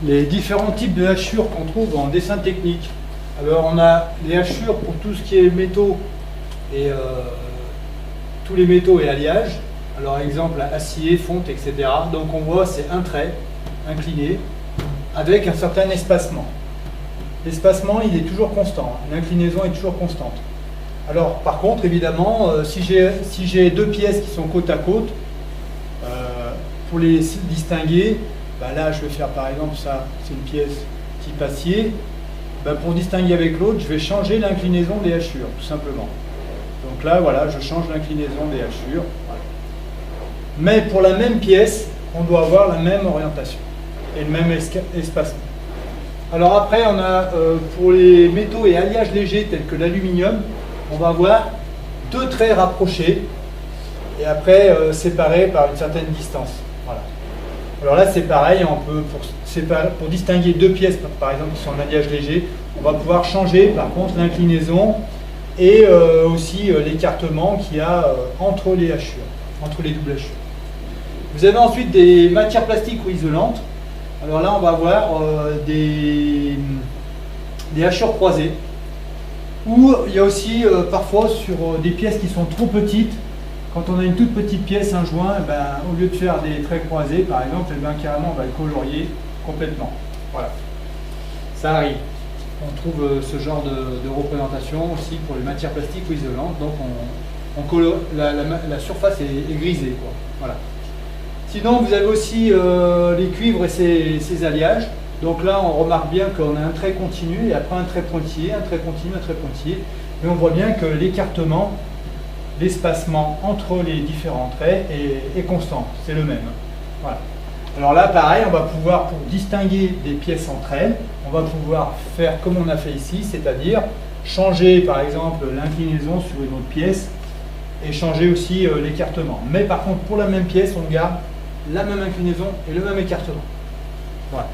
les différents types de hachures qu'on trouve en dessin technique. Alors on a les hachures pour tout ce qui est métaux et tous les métaux et alliages. Alors exemple acier, fonte, etc. Donc on voit c'est un trait incliné avec un certain espacement. L'espacement il est toujours constant, l'inclinaison est toujours constante. Alors par contre évidemment si j'ai deux pièces qui sont côte à côte, pour les distinguer, bah là je vais faire par exemple ça, c'est une pièce type acier. Bah, pour distinguer avec l'autre, je vais changer l'inclinaison des hachures, tout simplement. Donc là, voilà, je change l'inclinaison des hachures. Voilà. Mais pour la même pièce, on doit avoir la même orientation et le même espacement. Alors après, on a pour les métaux et alliages légers tels que l'aluminium, on va avoir deux traits rapprochés et après séparés par une certaine distance. Voilà. Alors là, c'est pareil, on peut, pour distinguer deux pièces, par exemple, qui sont en alliage léger, on va pouvoir changer, par contre, l'inclinaison et aussi l'écartement qu'il y a entre les hachures, entre les doubles hachures. Vous avez ensuite des matières plastiques ou isolantes. Alors là, on va avoir des hachures croisées. Ou il y a aussi parfois sur des pièces qui sont trop petites. Quand on a une toute petite pièce, un joint, ben, au lieu de faire des traits croisés, par exemple, ben, carrément, on va le colorier complètement. Voilà. Ça arrive. On trouve ce genre de représentation aussi pour les matières plastiques ou isolantes. Donc, la surface est grisée, quoi. Voilà. Sinon, vous avez aussi les cuivres et ses alliages. Donc là, on remarque bien qu'on a un trait continu et après un trait pointillé, un trait continu, un trait pointillé. Et on voit bien que l'écartement, l'espacement entre les différents traits est constant, c'est le même. Voilà. Alors là, pareil, on va pouvoir, pour distinguer des pièces entre elles, on va pouvoir faire comme on a fait ici, c'est-à-dire changer par exemple l'inclinaison sur une autre pièce et changer aussi l'écartement. Mais par contre, pour la même pièce, on garde la même inclinaison et le même écartement. Voilà.